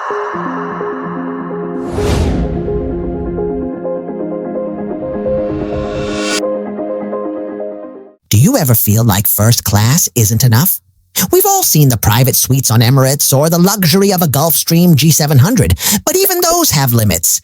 Do you ever feel like first class isn't enough? We've all seen the private suites on Emirates or the luxury of a Gulfstream G700, but even those have limits.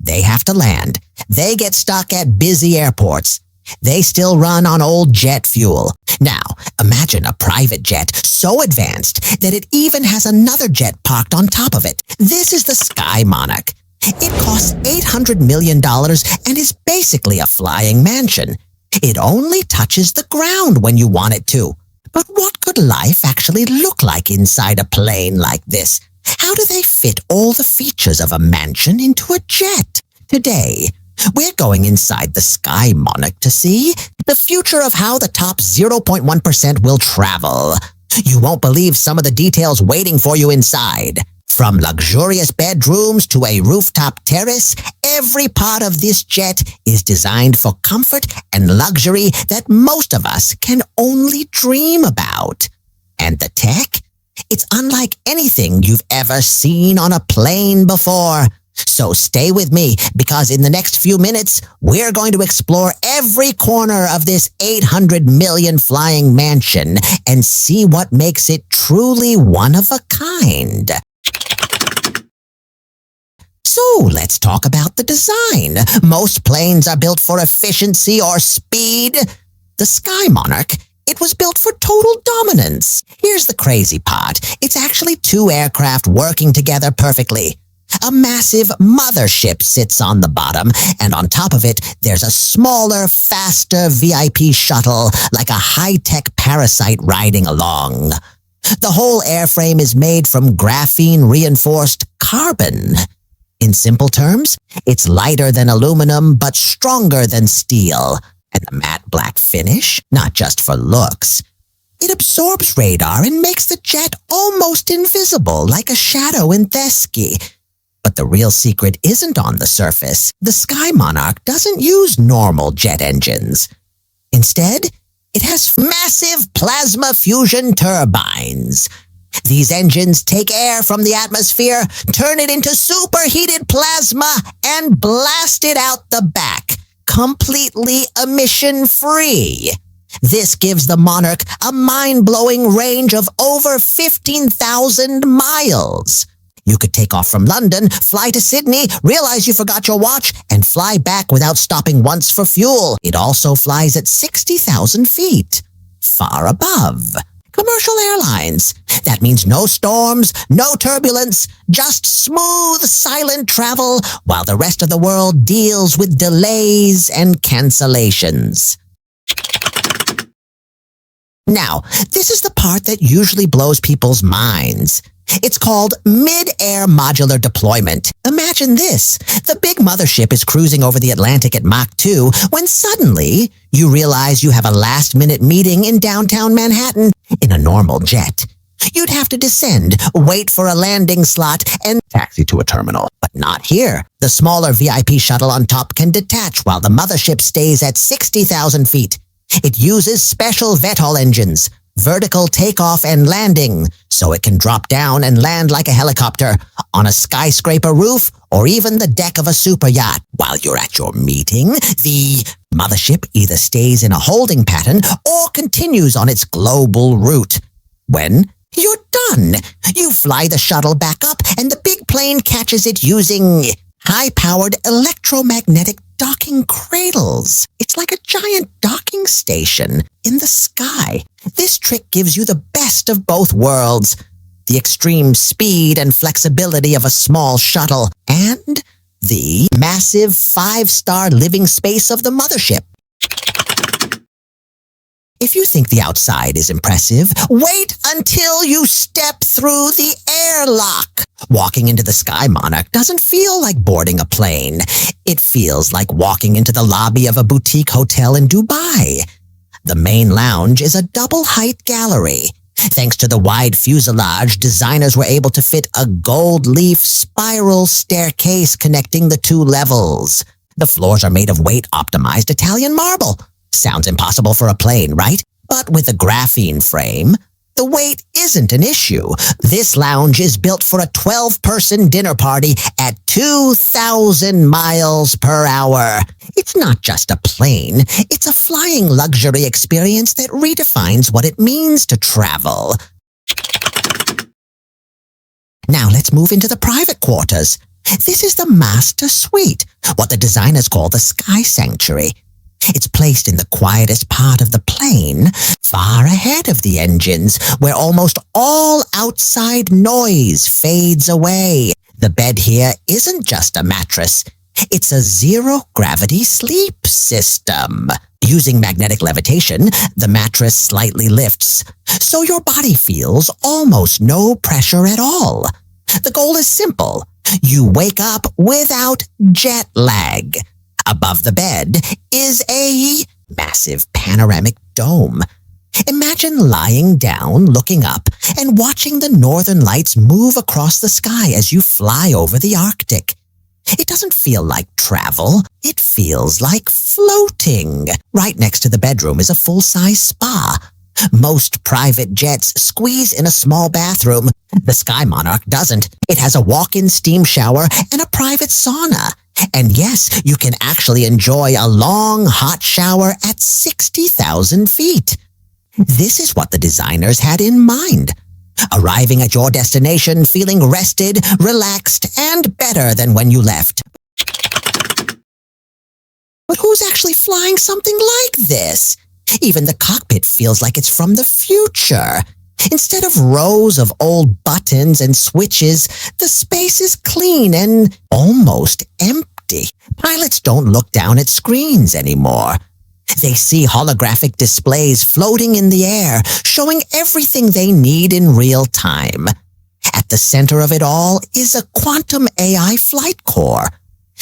They have to land. They get stuck at busy airports. They still run on old jet fuel. Now, imagine a private jet so advanced that it even has another jet parked on top of it. This is the Sky Monarch. It costs $800 million and is basically a flying mansion. It only touches the ground when you want it to. But what could life actually look like inside a plane like this? How do they fit all the features of a mansion into a jet? Today, we're going inside the Sky Monarch to see the future of how the top 0.1% will travel. You won't believe some of the details waiting for you inside. From luxurious bedrooms to a rooftop terrace, every part of this jet is designed for comfort and luxury that most of us can only dream about. And the tech? It's unlike anything you've ever seen on a plane before. So stay with me, because in the next few minutes, we're going to explore every corner of this 800 million flying mansion and see what makes it truly one of a kind. So let's talk about the design. Most planes are built for efficiency or speed. The Sky Monarch, it was built for total dominance. Here's the crazy part. It's actually two aircraft working together perfectly. A massive mothership sits on the bottom, and on top of it, there's a smaller, faster VIP shuttle, like a high-tech parasite riding along. The whole airframe is made from graphene-reinforced carbon. In simple terms, it's lighter than aluminum, but stronger than steel. And the matte black finish, not just for looks. It absorbs radar and makes the jet almost invisible, like a shadow in Thesky. But the real secret isn't on the surface. The Sky Monarch doesn't use normal jet engines. Instead, it has massive plasma fusion turbines. These engines take air from the atmosphere, turn it into superheated plasma, and blast it out the back, completely emission-free. This gives the Monarch a mind-blowing range of over 15,000 miles. You could take off from London, fly to Sydney, realize you forgot your watch, and fly back without stopping once for fuel. It also flies at 60,000 feet, far above commercial airlines. That means no storms, no turbulence, just smooth, silent travel while the rest of the world deals with delays and cancellations. Now, this is the part that usually blows people's minds. It's called mid-air modular deployment. Imagine this. The big mothership is cruising over the Atlantic at Mach 2 when suddenly you realize you have a last-minute meeting in downtown Manhattan. In a normal jet, you'd have to descend, wait for a landing slot, and taxi to a terminal. But not here. The smaller VIP shuttle on top can detach while the mothership stays at 60,000 feet. It uses special VTOL engines, vertical takeoff and landing, so it can drop down and land like a helicopter, on a skyscraper roof, or even the deck of a super yacht. While you're at your meeting, the mothership either stays in a holding pattern or continues on its global route. When you're done, you fly the shuttle back up and the big plane catches it using high-powered electromagnetic docking cradles. It's like a giant docking station in the sky. This trick gives you the best of both worlds, the extreme speed and flexibility of a small shuttle, and the massive 5-star living space of the mothership. If you think the outside is impressive, wait until you step through the airlock. Walking into the Sky Monarch doesn't feel like boarding a plane. It feels like walking into the lobby of a boutique hotel in Dubai. The main lounge is a double-height gallery. Thanks to the wide fuselage, designers were able to fit a gold leaf spiral staircase connecting the two levels. The floors are made of weight-optimized Italian marble. Sounds impossible for a plane, right? But with a graphene frame, The weight isn't an issue. This lounge is built for a 12-person dinner party at 2,000 miles per hour. It's not just a plane. It's a flying luxury experience that redefines what it means to travel. Now let's move into the private quarters. This is the master suite, what the designers call the Sky Sanctuary. It's placed in the quietest part of the plane, far ahead of the engines, where almost all outside noise fades away. The bed here isn't just a mattress. It's a zero-gravity sleep system. Using magnetic levitation, the mattress slightly lifts, so your body feels almost no pressure at all. The goal is simple. You wake up without jet lag. Above the bed is a massive panoramic dome. Imagine lying down, looking up, and watching the northern lights move across the sky as you fly over the Arctic. It doesn't feel like travel. It feels like floating. Right next to the bedroom is a full-size spa. Most private jets squeeze in a small bathroom. The Sky Monarch doesn't. It has a walk-in steam shower and a private sauna. And yes, you can actually enjoy a long, hot shower at 60,000 feet. This is what the designers had in mind. Arriving at your destination feeling rested, relaxed, and better than when you left. But who's actually flying something like this? Even the cockpit feels like it's from the future. Instead of rows of old buttons and switches, the space is clean and almost empty. Pilots don't look down at screens anymore. They see holographic displays floating in the air, showing everything they need in real time. At the center of it all is a quantum AI flight core.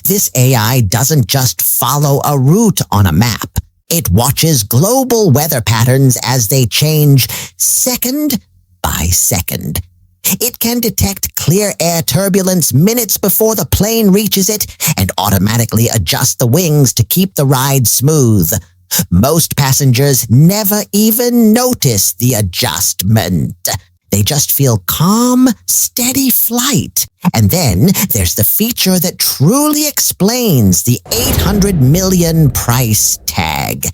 This AI doesn't just follow a route on a map. It watches global weather patterns as they change second by second. It can detect clear air turbulence minutes before the plane reaches it and automatically adjust the wings to keep the ride smooth. Most passengers never even notice the adjustment. They just feel calm, steady flight. And then there's the feature that truly explains the $800 million price tag.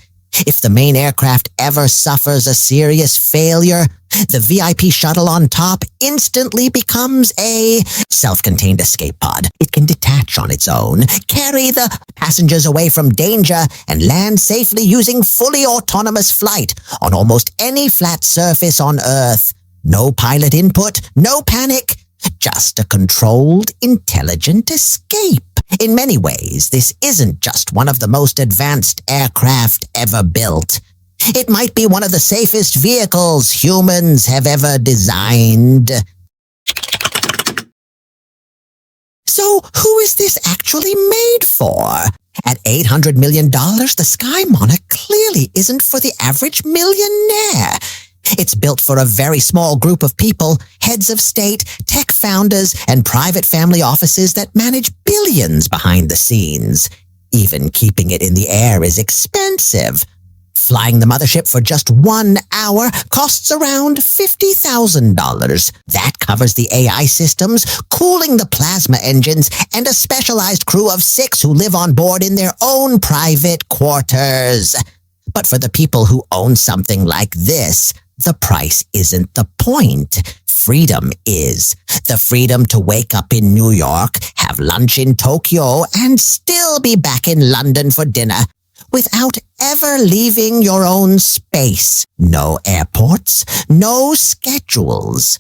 If the main aircraft ever suffers a serious failure, the VIP shuttle on top instantly becomes a self-contained escape pod. It can detach on its own, carry the passengers away from danger, and land safely using fully autonomous flight on almost any flat surface on Earth. No pilot input, no panic, just a controlled, intelligent escape. In many ways, this isn't just one of the most advanced aircraft ever built. It might be one of the safest vehicles humans have ever designed. So, who is this actually made for? At $800 million, the Sky Monarch clearly isn't for the average millionaire. It's built for a very small group of people, heads of state, tech founders, and private family offices that manage billions behind the scenes. Even keeping it in the air is expensive. Flying the Mothership for just 1 hour costs around $50,000. That covers the AI systems, cooling the plasma engines, and a specialized crew of 6 who live on board in their own private quarters. But for the people who own something like this, the price isn't the point. Freedom is. The freedom to wake up in New York, have lunch in Tokyo, and still be back in London for dinner without ever leaving your own space. No airports, no schedules.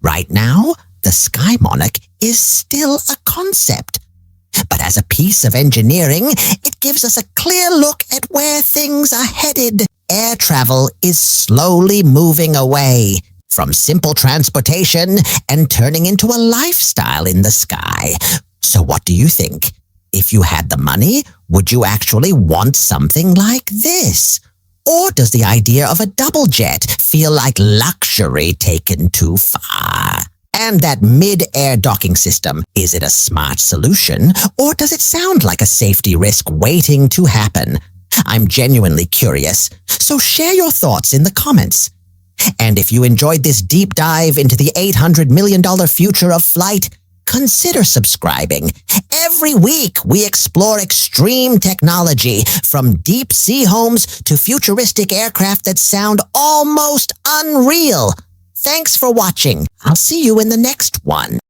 Right now, the Sky Monarch is still a concept. But as a piece of engineering, it gives us a clear look at where things are headed. Air travel is slowly moving away from simple transportation and turning into a lifestyle in the sky. So what do you think? If you had the money, would you actually want something like this? Or does the idea of a double jet feel like luxury taken too far? And that mid-air docking system, is it a smart solution, or does it sound like a safety risk waiting to happen? I'm genuinely curious, so share your thoughts in the comments. And if you enjoyed this deep dive into the $800 million future of flight, consider subscribing. Every week, we explore extreme technology, from deep-sea homes to futuristic aircraft that sound almost unreal. Thanks for watching. I'll see you in the next one.